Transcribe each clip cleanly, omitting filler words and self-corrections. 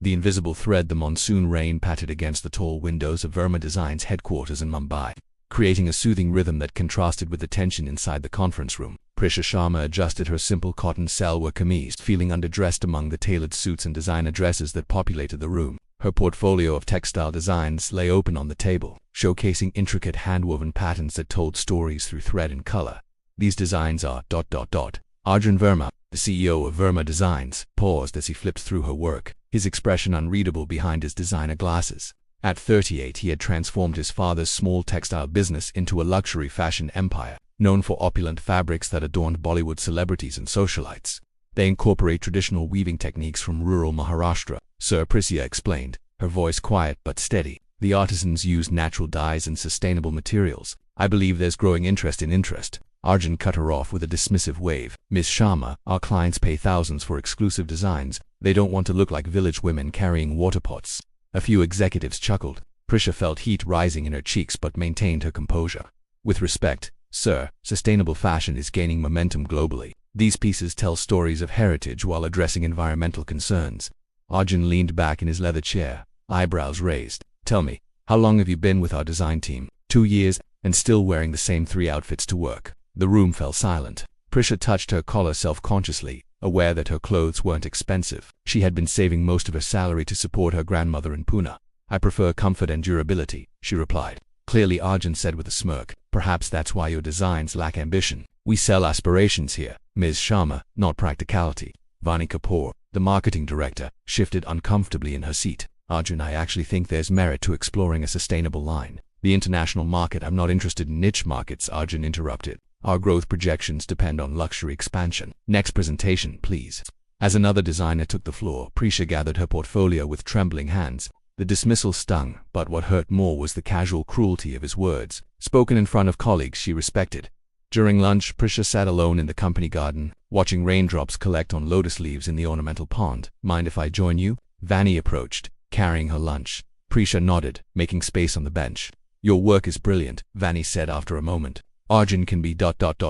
The invisible thread. The monsoon rain pattered against the tall windows of Verma Design's headquarters in Mumbai, creating a soothing rhythm that contrasted with the tension inside the conference room. Prisha Sharma adjusted her simple cotton salwar kameez, feeling underdressed among the tailored suits and designer dresses that populated the room. Her portfolio of textile designs lay open on the table, showcasing intricate hand-woven patterns that told stories through thread and color. These designs are... Arjun Verma, the CEO of Verma Designs, paused as he flipped through her work, his expression unreadable behind his designer glasses. At 38, he had transformed his father's small textile business into a luxury fashion empire, known for opulent fabrics that adorned Bollywood celebrities and socialites. They incorporate traditional weaving techniques from rural Maharashtra, Sir Prisya explained, her voice quiet but steady. The artisans use natural dyes and sustainable materials. I believe there's growing interest. Arjun cut her off with a dismissive wave. Ms. Sharma, our clients pay thousands for exclusive designs. They don't want to look like village women carrying water pots. A few executives chuckled. Prisha felt heat rising in her cheeks but maintained her composure. With respect, sir, sustainable fashion is gaining momentum globally. These pieces tell stories of heritage while addressing environmental concerns. Arjun leaned back in his leather chair, eyebrows raised. Tell me, how long have you been with our design team? 2 years, and still wearing the same 3 outfits to work. The room fell silent. Prisha touched her collar self-consciously, aware that her clothes weren't expensive. She had been saving most of her salary to support her grandmother in Pune. I prefer comfort and durability, she replied. Clearly, Arjun said with a smirk. Perhaps that's why your designs lack ambition. We sell aspirations here, Ms. Sharma, not practicality. Vani Kapoor, the marketing director, shifted uncomfortably in her seat. Arjun, I actually think there's merit to exploring a sustainable line. The international market. I'm not interested in niche markets, Arjun interrupted. Our growth projections depend on luxury expansion. Next presentation, please. As another designer took the floor, Prisha gathered her portfolio with trembling hands. The dismissal stung, but what hurt more was the casual cruelty of his words, spoken in front of colleagues she respected. During lunch, Prisha sat alone in the company garden, watching raindrops collect on lotus leaves in the ornamental pond. Mind if I join you? Vani approached, carrying her lunch. Prisha nodded, making space on the bench. Your work is brilliant, Vani said after a moment. Arjun can be ...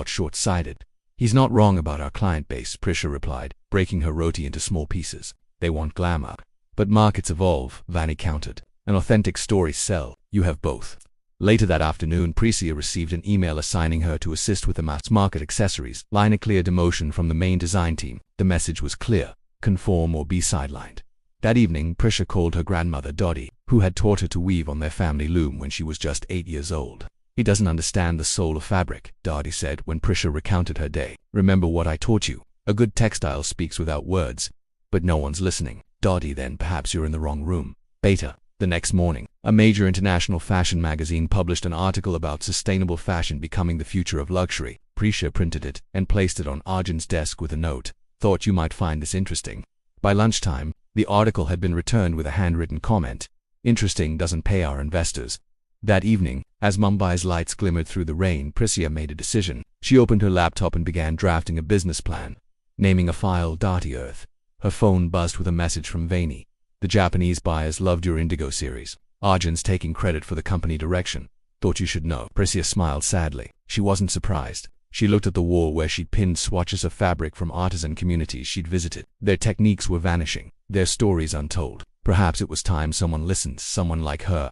short-sighted. He's not wrong about our client base, Prisha replied, breaking her roti into small pieces. They want glamour. But markets evolve, Vani countered. And authentic stories sell. You have both. Later that afternoon, Prisya received an email assigning her to assist with the mass market accessories line, a clear demotion from the main design team. The message was clear: conform or be sidelined. That evening, Prisha called her grandmother Dodi, who had taught her to weave on their family loom when she was just 8 years old. He doesn't understand the soul of fabric, Dodi said when Prisha recounted her day. Remember what I taught you. A good textile speaks without words. But no one's listening. Dodi, then perhaps you're in the wrong room. Beta. The next morning, a major international fashion magazine published an article about sustainable fashion becoming the future of luxury. Prisha printed it and placed it on Arjun's desk with a note. Thought you might find this interesting. By lunchtime, the article had been returned with a handwritten comment. Interesting, doesn't pay our investors. That evening, as Mumbai's lights glimmered through the rain, Prisya made a decision. She opened her laptop and began drafting a business plan, naming a file Dati Earth. Her phone buzzed with a message from Vani. The Japanese buyers loved your Indigo series. Arjun's taking credit for the company direction. Thought you should know. Prisya smiled sadly. She wasn't surprised. She looked at the wall where she'd pinned swatches of fabric from artisan communities she'd visited. Their techniques were vanishing, their stories untold. Perhaps it was time someone listened, someone like her.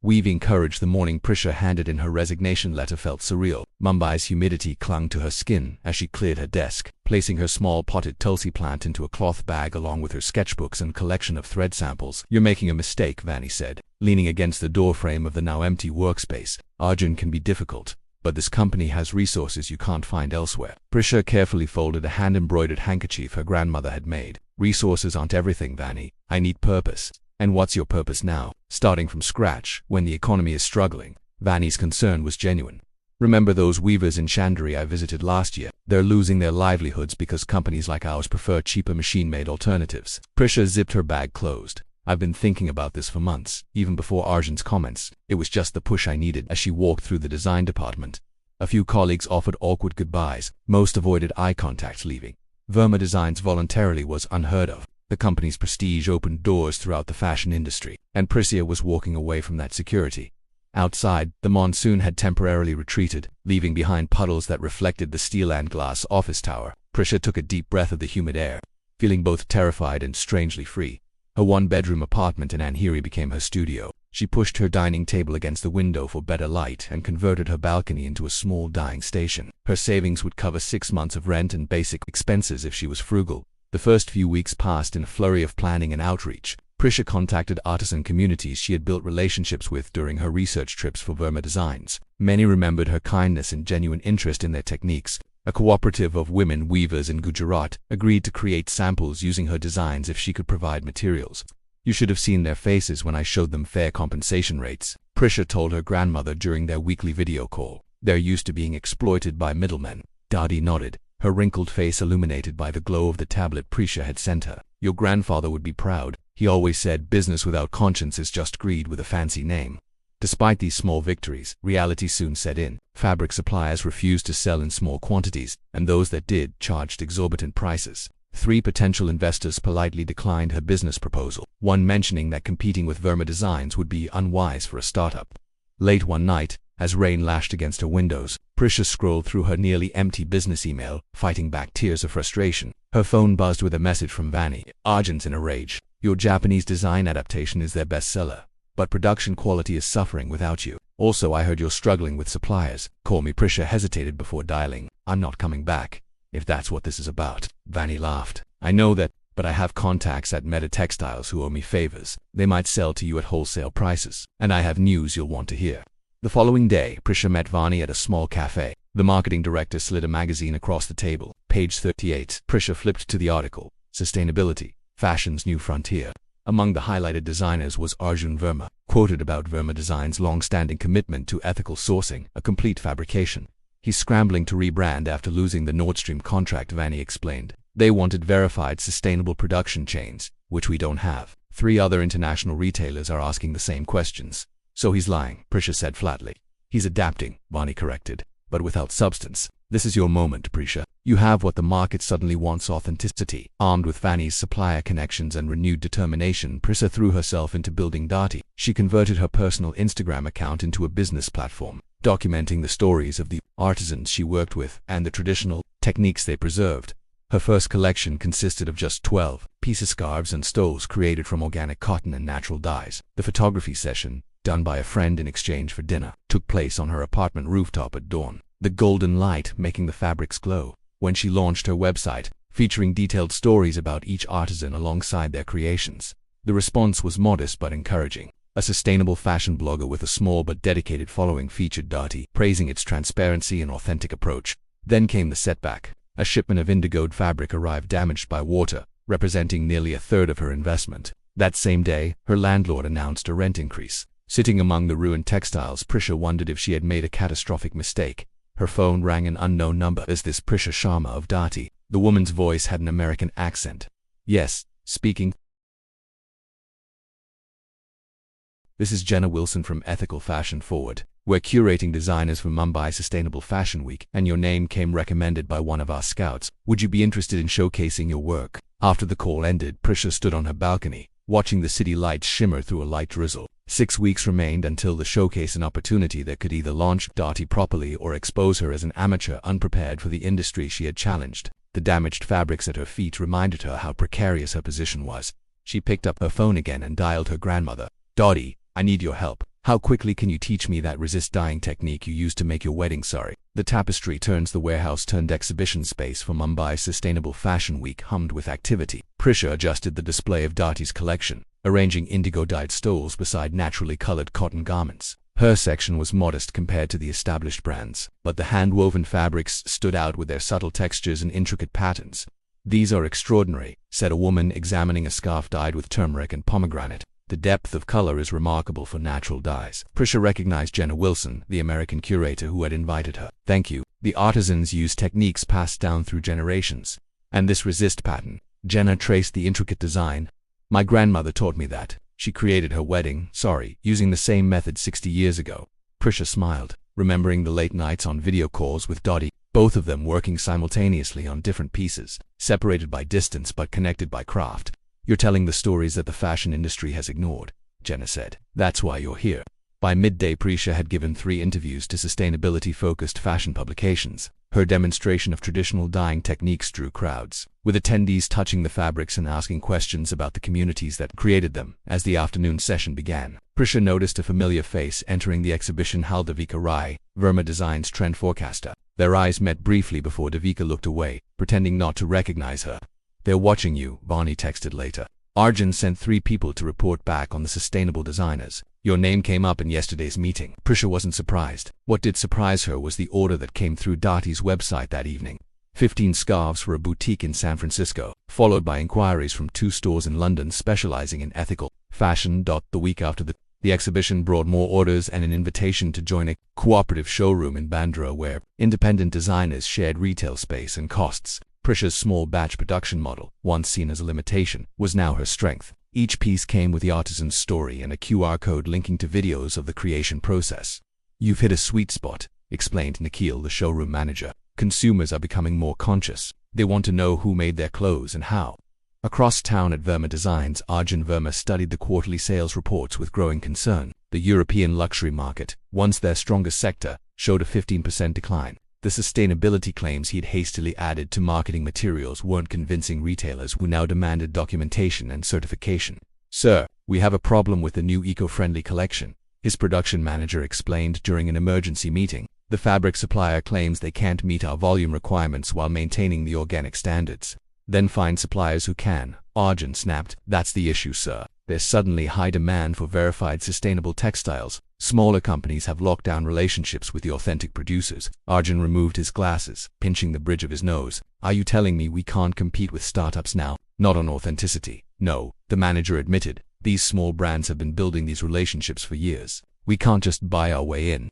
Weaving courage. The morning Prisha handed in her resignation letter felt surreal. Mumbai's humidity clung to her skin as she cleared her desk, placing her small potted tulsi plant into a cloth bag along with her sketchbooks and collection of thread samples. You're making a mistake, Vani said, leaning against the doorframe of the now empty workspace. Arjun can be difficult, but this company has resources you can't find elsewhere. Prisha carefully folded a hand-embroidered handkerchief her grandmother had made. Resources aren't everything, Vani. I need purpose. And what's your purpose now? Starting from scratch, when the economy is struggling. Vani's concern was genuine. Remember those weavers in Chandri I visited last year? They're losing their livelihoods because companies like ours prefer cheaper machine-made alternatives. Prisha zipped her bag closed. I've been thinking about this for months, even before Arjun's comments. It was just the push I needed. As she walked through the design department, a few colleagues offered awkward goodbyes. Most avoided eye contact leaving. Verma Designs voluntarily was unheard of. The company's prestige opened doors throughout the fashion industry, and Prisya was walking away from that security. Outside, the monsoon had temporarily retreated, leaving behind puddles that reflected the steel and glass office tower. Prisya took a deep breath of the humid air, feeling both terrified and strangely free. Her one-bedroom apartment in Anhiri became her studio. She pushed her dining table against the window for better light and converted her balcony into a small dyeing station. Her savings would cover 6 months of rent and basic expenses if she was frugal. The first few weeks passed in a flurry of planning and outreach. Prisha contacted artisan communities she had built relationships with during her research trips for Verma Designs. Many remembered her kindness and genuine interest in their techniques. A cooperative of women weavers in Gujarat agreed to create samples using her designs if she could provide materials. You should have seen their faces when I showed them fair compensation rates, Prisha told her grandmother during their weekly video call. They're used to being exploited by middlemen. Dadi nodded, her wrinkled face illuminated by the glow of the tablet Prisha had sent her. Your grandfather would be proud. He always said business without conscience is just greed with a fancy name. Despite these small victories, reality soon set in. Fabric suppliers refused to sell in small quantities, and those that did charged exorbitant prices. 3 potential investors politely declined her business proposal, one mentioning that competing with Verma Designs would be unwise for a startup. Late one night, as rain lashed against her windows, Prisha scrolled through her nearly empty business email, fighting back tears of frustration. Her phone buzzed with a message from Vani, Argent in a rage. Your Japanese design adaptation is their bestseller, but production quality is suffering without you. Also, I heard you're struggling with suppliers. Call me. Prisha hesitated before dialing. I'm not coming back, if that's what this is about. Vani laughed. I know that, but I have contacts at Meta Textiles who owe me favors. They might sell to you at wholesale prices, and I have news you'll want to hear. The following day, Prisha met Vani at a small cafe. The marketing director slid a magazine across the table. Page 38. Prisha flipped to the article, Sustainability, Fashion's New Frontier. Among the highlighted designers was Arjun Verma, quoted about Verma Design's long-standing commitment to ethical sourcing, a complete fabrication. He's scrambling to rebrand after losing the Nordstrom contract, Vani explained. They wanted verified sustainable production chains, which we don't have. 3 other international retailers are asking the same questions. So he's lying, Prisha said flatly. He's adapting, Vani corrected, but without substance. This is your moment, Prisha. You have what the market suddenly wants: authenticity. Armed with Vani's supplier connections and renewed determination, Prisha threw herself into building Dati. She converted her personal Instagram account into a business platform, documenting the stories of the artisans she worked with and the traditional techniques they preserved. Her first collection consisted of just 12 pieces, scarves and stoles created from organic cotton and natural dyes. The photography session, done by a friend in exchange for dinner, took place on her apartment rooftop at dawn, the golden light making the fabrics glow. When she launched her website, featuring detailed stories about each artisan alongside their creations, the response was modest but encouraging. A sustainable fashion blogger with a small but dedicated following featured Dati, praising its transparency and authentic approach. Then came the setback. A shipment of indigoed fabric arrived damaged by water, representing nearly a third of her investment. That same day, her landlord announced a rent increase. Sitting among the ruined textiles, Prisha wondered if she had made a catastrophic mistake. Her phone rang an unknown number. Is this Prisha Sharma of Dati? The woman's voice had an American accent. Yes, speaking. This is Jenna Wilson from Ethical Fashion Forward. We're curating designers for Mumbai Sustainable Fashion Week, and your name came recommended by one of our scouts. Would you be interested in showcasing your work? After the call ended, Prisha stood on her balcony, watching the city lights shimmer through a light drizzle. 6 weeks remained until the showcase, an opportunity that could either launch Dati properly or expose her as an amateur unprepared for the industry she had challenged. The damaged fabrics at her feet reminded her how precarious her position was. She picked up her phone again and dialed her grandmother. Dottie, I need your help. How quickly can you teach me that resist dyeing technique you used to make your wedding sari? The tapestry turns the warehouse turned exhibition space for Mumbai's Sustainable Fashion Week hummed with activity. Prisha adjusted the display of Dati's collection, arranging indigo-dyed stoles beside naturally colored cotton garments. Her section was modest compared to the established brands, but the hand-woven fabrics stood out with their subtle textures and intricate patterns. These are extraordinary, said a woman examining a scarf dyed with turmeric and pomegranate. The depth of color is remarkable for natural dyes. Prisha recognized Jenna Wilson, the American curator who had invited her. Thank you. The artisans used techniques passed down through generations. And this resist pattern. Jenna traced the intricate design. My grandmother taught me that. She created her wedding sari using the same method 60 years ago. Prisha smiled, remembering the late nights on video calls with Dottie, both of them working simultaneously on different pieces, separated by distance but connected by craft. You're telling the stories that the fashion industry has ignored, Jenna said. That's why you're here. By midday, Prisha had given 3 interviews to sustainability-focused fashion publications. Her demonstration of traditional dyeing techniques drew crowds, with attendees touching the fabrics and asking questions about the communities that created them. As the afternoon session began, Prisha noticed a familiar face entering the exhibition. Devika Rai, Verma Designs trend forecaster. Their eyes met briefly before Devika looked away, pretending not to recognize her. "They're watching you," Vani texted later. Arjun sent 3 people to report back on the sustainable designers. "Your name came up in yesterday's meeting." Prisha wasn't surprised. What did surprise her was the order that came through Darty's website that evening. 15 scarves for a boutique in San Francisco, followed by inquiries from 2 stores in London specializing in ethical fashion. The week after the exhibition brought more orders and an invitation to join a cooperative showroom in Bandra where independent designers shared retail space and costs. Prisha's small batch production model, once seen as a limitation, was now her strength. Each piece came with the artisan's story and a QR code linking to videos of the creation process. "You've hit a sweet spot," explained Nikhil, the showroom manager. "Consumers are becoming more conscious. They want to know who made their clothes and how." Across town at Verma Designs, Arjun Verma studied the quarterly sales reports with growing concern. The European luxury market, once their strongest sector, showed a 15% decline. The sustainability claims he'd hastily added to marketing materials weren't convincing retailers, who now demanded documentation and certification. "Sir, we have a problem with the new eco-friendly collection," his production manager explained during an emergency meeting. "The fabric supplier claims they can't meet our volume requirements while maintaining the organic standards." "Then find suppliers who can," Arjun snapped. "That's the issue, sir. There's suddenly high demand for verified sustainable textiles. Smaller companies have locked down relationships with the authentic producers." Arjun removed his glasses, pinching the bridge of his nose. "Are you telling me we can't compete with startups now? Not on authenticity." "No," the manager admitted. "These small brands have been building these relationships for years. We can't just buy our way in."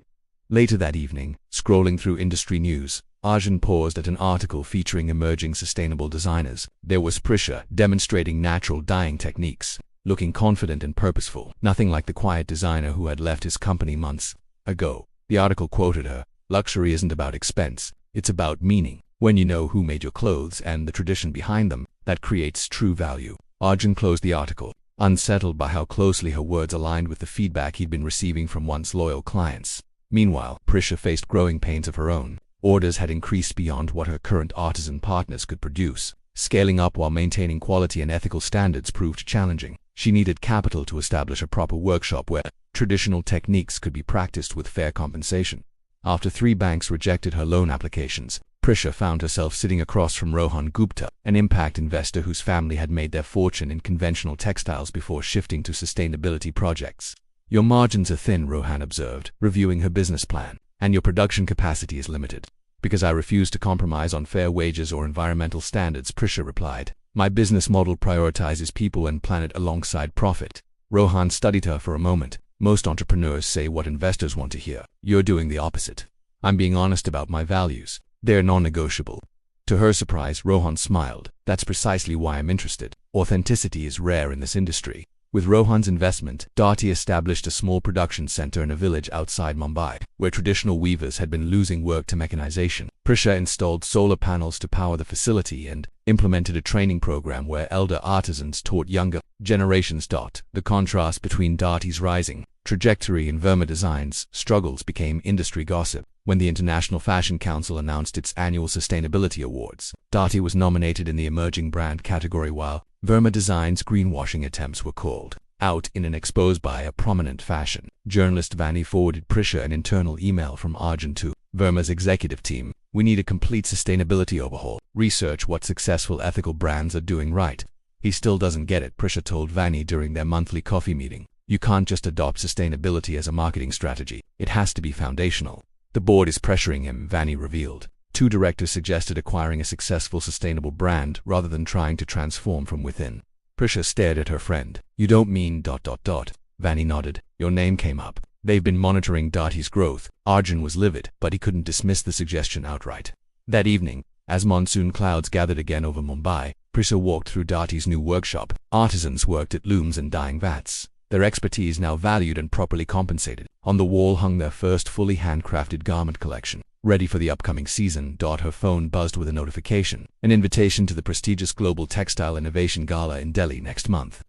Later that evening, scrolling through industry news, Arjun paused at an article featuring emerging sustainable designers. There was Prisha, demonstrating natural dyeing techniques, looking confident and purposeful, nothing like the quiet designer who had left his company months ago. The article quoted her, "Luxury isn't about expense, it's about meaning. When you know who made your clothes and the tradition behind them, that creates true value." Arjun closed the article, unsettled by how closely her words aligned with the feedback he'd been receiving from once loyal clients. Meanwhile, Prisha faced growing pains of her own. Orders had increased beyond what her current artisan partners could produce. Scaling up while maintaining quality and ethical standards proved challenging. She needed capital to establish a proper workshop where traditional techniques could be practiced with fair compensation. After 3 banks rejected her loan applications, Prisha found herself sitting across from Rohan Gupta, an impact investor whose family had made their fortune in conventional textiles before shifting to sustainability projects. "Your margins are thin," Rohan observed, reviewing her business plan, "and your production capacity is limited." "Because I refuse to compromise on fair wages or environmental standards," Prisha replied. "My business model prioritizes people and planet alongside profit." Rohan studied her for a moment. "Most entrepreneurs say what investors want to hear. You're doing the opposite." "I'm being honest about my values. They're non-negotiable." To her surprise, Rohan smiled. "That's precisely why I'm interested. Authenticity is rare in this industry." With Rohan's investment, Darty established a small production center in a village outside Mumbai, where traditional weavers had been losing work to mechanization. Prisha installed solar panels to power the facility and implemented a training program where elder artisans taught younger generations. The contrast between Darty's rising trajectory and Verma Designs' struggles became industry gossip. When the International Fashion Council announced its annual sustainability awards, Darty was nominated in the emerging brand category, while Verma Designs' greenwashing attempts were called out in an expose by a prominent fashion journalist. Vani forwarded Prisha an internal email from Arjun to Verma's executive team. "We need a complete sustainability overhaul. Research what successful ethical brands are doing right." "He still doesn't get it," Prisha told Vani during their monthly coffee meeting. "You can't just adopt sustainability as a marketing strategy. It has to be foundational." "The board is pressuring him," Vani revealed. 2 directors suggested acquiring a successful sustainable brand rather than trying to transform from within. Prisha stared at her friend. "You don't mean ... Vani nodded. "Your name came up. They've been monitoring Darty's growth." Arjun was livid, but he couldn't dismiss the suggestion outright. That evening, as monsoon clouds gathered again over Mumbai, Prisha walked through Darty's new workshop. Artisans worked at looms and dyeing vats, their expertise now valued and properly compensated. On the wall hung their first fully handcrafted garment collection, ready for the upcoming season. Her phone buzzed with a notification, an invitation to the prestigious Global Textile Innovation Gala in Delhi next month.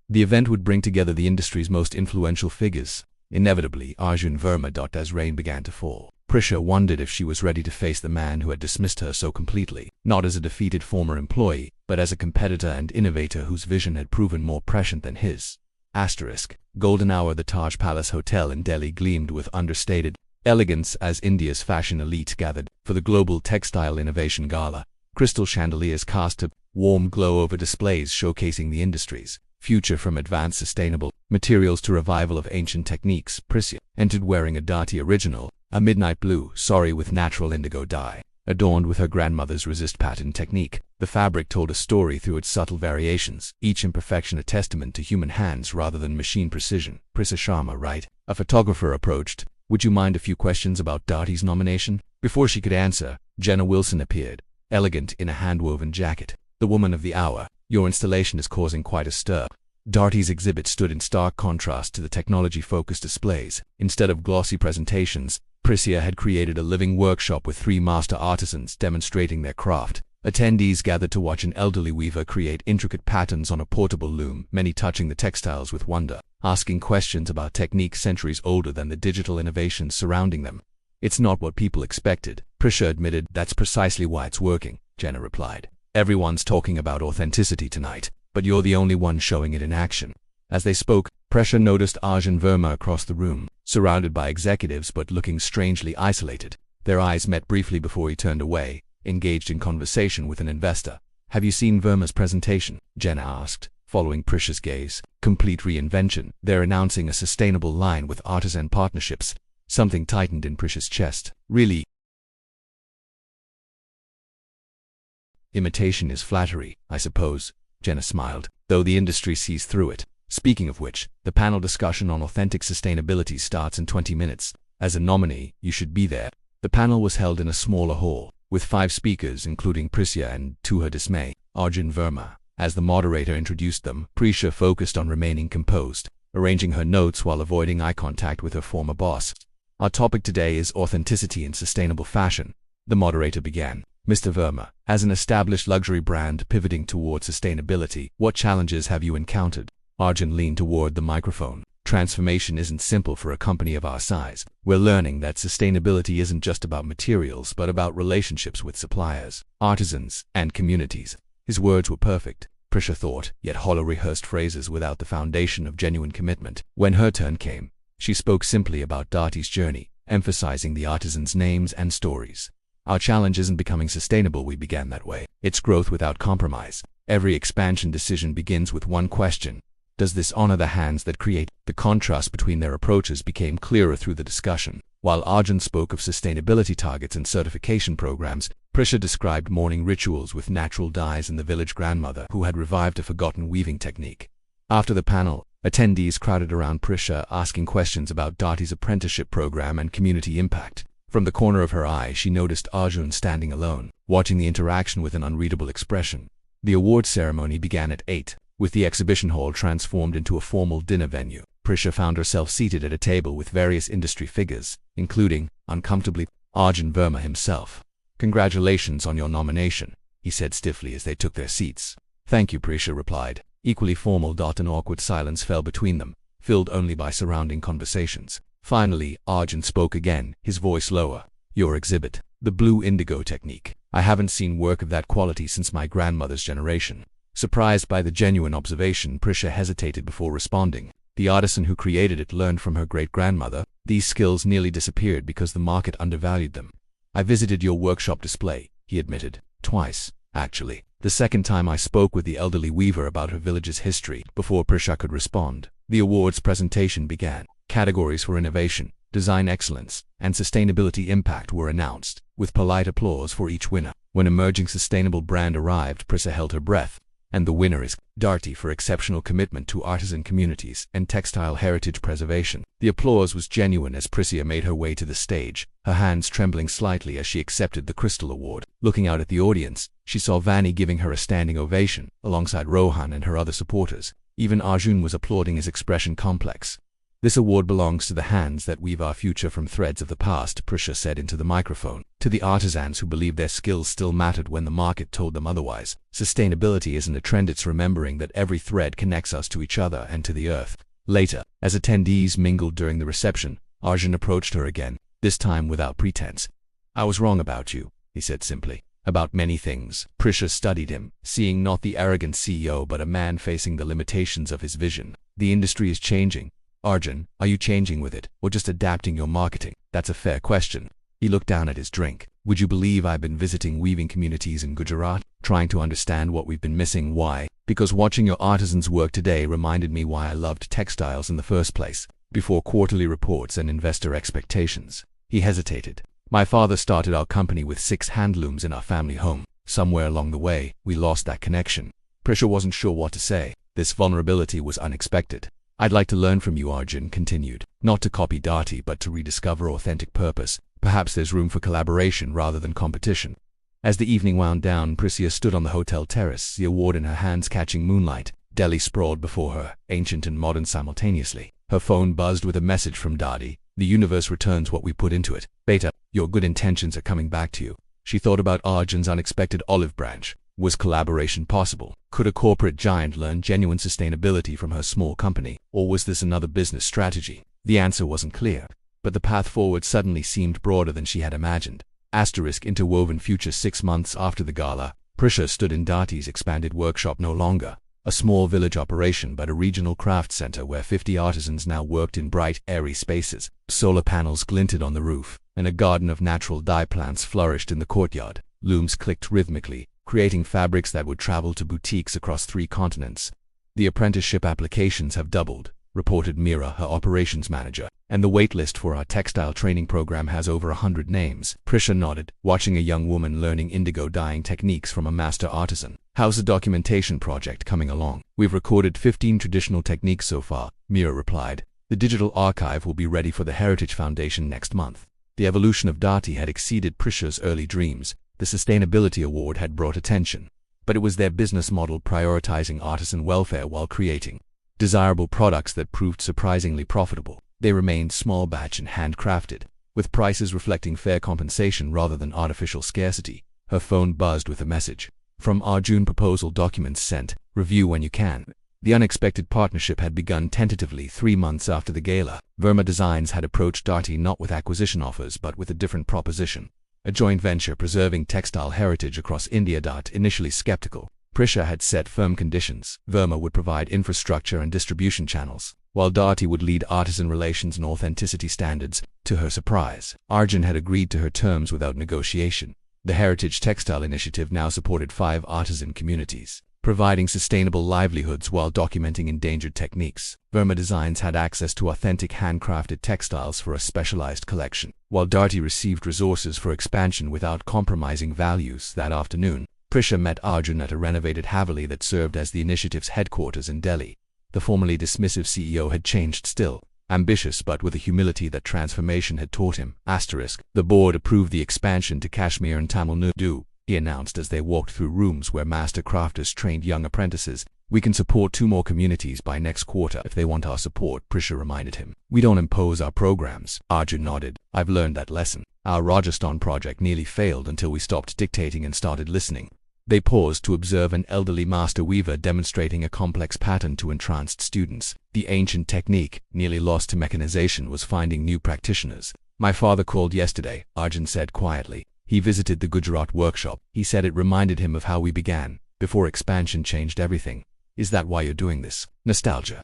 The event would bring together the industry's most influential figures, Inevitably, Arjun Verma. As rain began to fall, Prisha wondered if she was ready to face the man who had dismissed her so completely, not as a defeated former employee, but as a competitor and innovator whose vision had proven more prescient than his. Golden hour. The Taj Palace Hotel in Delhi gleamed with understated elegance as India's fashion elite gathered for the Global Textile Innovation Gala. Crystal chandeliers cast a warm glow over displays showcasing the industry's future, from advanced sustainable materials to revival of ancient techniques. Prisya entered wearing a Dati original, a midnight blue sari with natural indigo dye, adorned with her grandmother's resist pattern technique. The fabric told a story through its subtle variations, each imperfection a testament to human hands rather than machine precision. Prisya Sharma, right? A photographer approached. Would you mind a few questions about Dati's nomination? Before she could answer, Jenna Wilson appeared, elegant in a hand-woven jacket. The woman of the hour. Your installation is causing quite a stir. Dati's exhibit stood in stark contrast to the technology-focused displays. Instead of glossy presentations, Prisya had created a living workshop with 3 master artisans demonstrating their craft. Attendees gathered to watch an elderly weaver create intricate patterns on a portable loom, many touching the textiles with wonder, asking questions about techniques centuries older than the digital innovations surrounding them. It's not what people expected, Prisha admitted. That's precisely why it's working, Jenna replied. Everyone's talking about authenticity tonight, but you're the only one showing it in action. As they spoke, Prisha noticed Arjun Verma across the room, surrounded by executives but looking strangely isolated. Their eyes met briefly before he turned away, engaged in conversation with an investor. Have you seen Verma's presentation? Jenna asked, following Prisha's gaze. Complete reinvention. They're announcing a sustainable line with artisan partnerships. Something tightened in Prisha's chest. Really? Imitation is flattery, I suppose, Jenna smiled, though the industry sees through it. Speaking of which, the panel discussion on authentic sustainability starts in 20 minutes. As a nominee, you should be there. The panel was held in a smaller hall, with 5 speakers including Prisya and, to her dismay, Arjun Verma. As the moderator introduced them, Prisha focused on remaining composed, arranging her notes while avoiding eye contact with her former boss. Our topic today is authenticity in sustainable fashion, the moderator began. Mr. Verma, as an established luxury brand pivoting toward sustainability, what challenges have you encountered? Arjun leaned toward the microphone. Transformation isn't simple for a company of our size. We're learning that sustainability isn't just about materials but about relationships with suppliers, artisans, and communities. His words were perfect, Prisha thought, yet hollow rehearsed phrases without the foundation of genuine commitment. When her turn came, she spoke simply about Dati's journey, emphasizing the artisans' names and stories. Our challenge isn't becoming sustainable, we began that way. It's growth without compromise. Every expansion decision begins with one question. Does this honor the hands that create? The contrast between their approaches became clearer through the discussion. While Arjun spoke of sustainability targets and certification programs, Prisha described morning rituals with natural dyes and the village grandmother who had revived a forgotten weaving technique. After the panel, attendees crowded around Prisha asking questions about Dati's apprenticeship program and community impact. From the corner of her eye, she noticed Arjun standing alone, watching the interaction with an unreadable expression. The awards ceremony began at 8, with the exhibition hall transformed into a formal dinner venue. Prisha found herself seated at a table with various industry figures, including, uncomfortably, Arjun Verma himself. Congratulations on your nomination, he said stiffly as they took their seats. Thank you, Prisha replied. Equally formal. An awkward silence fell between them, filled only by surrounding conversations. Finally, Arjun spoke again, his voice lower. Your exhibit, the blue indigo technique. I haven't seen work of that quality since my grandmother's generation. Surprised by the genuine observation, Prisha hesitated before responding. The artisan who created it learned from her great-grandmother. These skills nearly disappeared because the market undervalued them. I visited your workshop display, he admitted. Twice, actually. The second time I spoke with the elderly weaver about her village's history. Before Prisha could respond, the awards presentation began. Categories for innovation, design excellence, and sustainability impact were announced, with polite applause for each winner. When emerging sustainable brand arrived, Prisha held her breath. And the winner is Dati for exceptional commitment to artisan communities and textile heritage preservation. The applause was genuine as Prisya made her way to the stage, her hands trembling slightly as she accepted the Crystal Award. Looking out at the audience, she saw Vani giving her a standing ovation, alongside Rohan and her other supporters. Even Arjun was applauding, his expression complex. This award belongs to the hands that weave our future from threads of the past, Prisha said into the microphone. To the artisans who believed their skills still mattered when the market told them otherwise. Sustainability isn't a trend, it's remembering that every thread connects us to each other and to the earth. Later, As attendees mingled during the reception, Arjun approached her again, this time without pretense. "I was wrong about you," he said simply. "About many things." Prisha studied him, seeing not the arrogant CEO but a man facing the limitations of his vision. "The industry is changing. Arjun, are you changing with it, or just adapting your marketing?" "That's a fair question." He looked down at his drink. "Would you believe I've been visiting weaving communities in Gujarat, trying to understand what we've been missing? Why? Because watching your artisans work today reminded me why I loved textiles in the first place, before quarterly reports and investor expectations." He hesitated. "My father started our company with 6 handlooms in our family home. Somewhere along the way, we lost that connection." Prisha wasn't sure what to say. This vulnerability was unexpected. "I'd like to learn from you," Arjun continued. "Not to copy Dati, but to rediscover authentic purpose. Perhaps there's room for collaboration rather than competition." As the evening wound down, Priscilla stood on the hotel terrace, the award in her hands catching moonlight. Delhi sprawled before her, ancient and modern simultaneously. Her phone buzzed with a message from Dadi. "The universe returns what we put into it. Beta, your good intentions are coming back to you." She thought about Arjun's unexpected olive branch. Was collaboration possible? Could a corporate giant learn genuine sustainability from her small company, or was this another business strategy? The answer wasn't clear, but the path forward suddenly seemed broader than she had imagined. Interwoven future. 6 months after the gala, Prisha stood in Dati's expanded workshop, no longer a small village operation but a regional craft center where 50 artisans now worked in bright, airy spaces. Solar panels glinted on the roof, and a garden of natural dye plants flourished in the courtyard. Looms clicked rhythmically, creating fabrics that would travel to boutiques across 3 continents. "The apprenticeship applications have doubled," reported Mira, her operations manager, "and the waitlist for our textile training program has over 100 names." Prisha nodded, watching a young woman learning indigo dyeing techniques from a master artisan. "How's the documentation project coming along?" "We've recorded 15 traditional techniques so far," Mira replied. "The digital archive will be ready for the Heritage Foundation next month." The evolution of Dati had exceeded Prisha's early dreams. The Sustainability Award had brought attention, but it was their business model prioritizing artisan welfare while creating desirable products that proved surprisingly profitable. They remained small batch and handcrafted, with prices reflecting fair compensation rather than artificial scarcity. Her phone buzzed with a message. From Arjun. "Proposal documents sent. Review when you can." The unexpected partnership had begun tentatively 3 months after the gala. Verma Designs had approached Dati not with acquisition offers but with a different proposition. A joint venture preserving textile heritage across India. Initially skeptical, Prisha had set firm conditions. Verma would provide infrastructure and distribution channels, while Dati would lead artisan relations and authenticity standards. To her surprise, Arjun had agreed to her terms without negotiation. The Heritage Textile Initiative now supported 5 artisan communities, providing sustainable livelihoods while documenting endangered techniques. Verma Designs had access to authentic handcrafted textiles for a specialized collection, while Dati received resources for expansion without compromising values. That afternoon, Prisha met Arjun at a renovated Haveli that served as the initiative's headquarters in Delhi. The formerly dismissive CEO had changed, still ambitious but with a humility that transformation had taught him. The board approved the expansion to Kashmir and Tamil Nadu, he announced as they walked through rooms where master crafters trained young apprentices. "We can support 2 more communities by next quarter if they want our support," Prisha reminded him. "We don't impose our programs." Arjun nodded. "I've learned that lesson. Our Rajasthan project nearly failed until we stopped dictating and started listening." They paused to observe an elderly master weaver demonstrating a complex pattern to entranced students. The ancient technique, nearly lost to mechanization, was finding new practitioners. "My father called yesterday," Arjun said quietly. "He visited the Gujarat workshop. He said it reminded him of how we began, before expansion changed everything." "Is that why you're doing this?" "Nostalgia."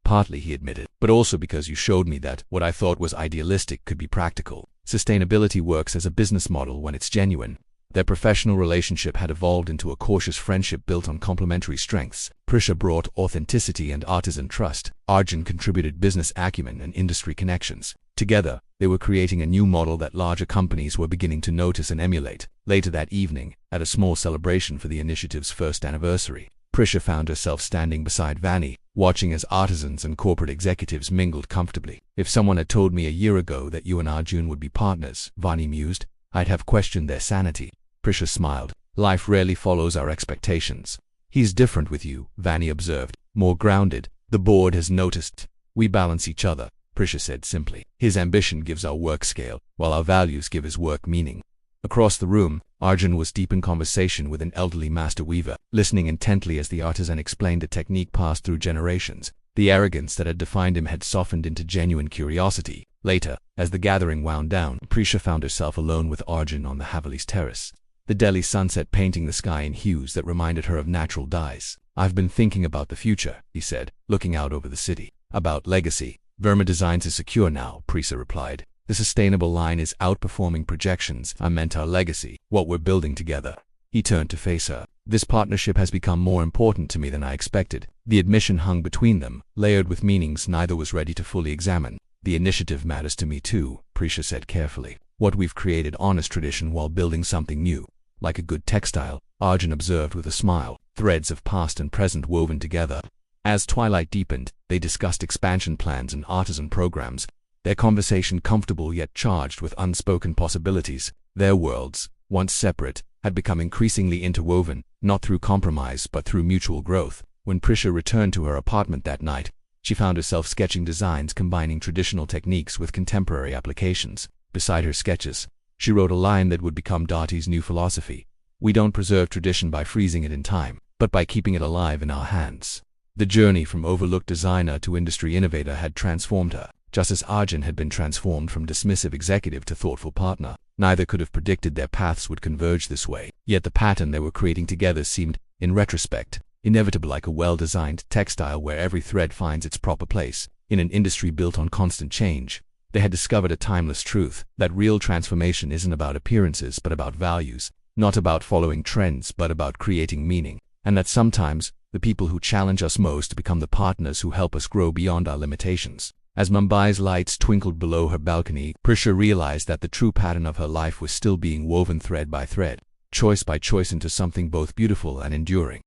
"Partly," he admitted, "but also because you showed me that what I thought was idealistic could be practical. Sustainability works as a business model when it's genuine." Their professional relationship had evolved into a cautious friendship built on complementary strengths. Prisha brought authenticity and artisan trust. Arjun contributed business acumen and industry connections. Together, they were creating a new model that larger companies were beginning to notice and emulate. Later that evening, at a small celebration for the initiative's 1st anniversary, Prisha found herself standing beside Vani, watching as artisans and corporate executives mingled comfortably. "If someone had told me a year ago that you and Arjun would be partners," Vani mused, "I'd have questioned their sanity." Prisha smiled. "Life rarely follows our expectations." "He's different with you," Vani observed, "more grounded." "The board has noticed. We balance each other," Prisha said simply. "His ambition gives our work scale, while our values give his work meaning." Across the room, Arjun was deep in conversation with an elderly master weaver, listening intently as the artisan explained a technique passed through generations. The arrogance that had defined him had softened into genuine curiosity. Later, as the gathering wound down, Prisha found herself alone with Arjun on the Haveli's terrace, the Delhi sunset painting the sky in hues that reminded her of natural dyes. "I've been thinking about the future," he said, looking out over the city. "About legacy. Verma Designs is secure now," Prisha replied. "The sustainable line is outperforming projections. I meant our legacy, what we're building together." He turned to face her. "This partnership has become more important to me than I expected." The admission hung between them, layered with meanings neither was ready to fully examine. "The initiative matters to me too," Prisha said carefully. "What we've created honors tradition while building something new. Like a good textile," Arjun observed with a smile, threads of past and present woven together. As twilight deepened, they discussed expansion plans and artisan programs, their conversation comfortable yet charged with unspoken possibilities. Their worlds, once separate, had become increasingly interwoven, not through compromise but through mutual growth. When Prisha returned to her apartment that night, she found herself sketching designs combining traditional techniques with contemporary applications. Beside her sketches, she wrote a line that would become Dati's new philosophy: "We don't preserve tradition by freezing it in time, but by keeping it alive in our hands." The journey from overlooked designer to industry innovator had transformed her, just as Arjun had been transformed from dismissive executive to thoughtful partner. Neither could have predicted their paths would converge this way, yet the pattern they were creating together seemed, in retrospect, inevitable, like a well-designed textile where every thread finds its proper place. In an industry built on constant change, they had discovered a timeless truth, that real transformation isn't about appearances but about values, not about following trends but about creating meaning, and that sometimes, the people who challenge us most become the partners who help us grow beyond our limitations. As Mumbai's lights twinkled below her balcony, Prisha realized that the true pattern of her life was still being woven thread by thread, choice by choice into something both beautiful and enduring.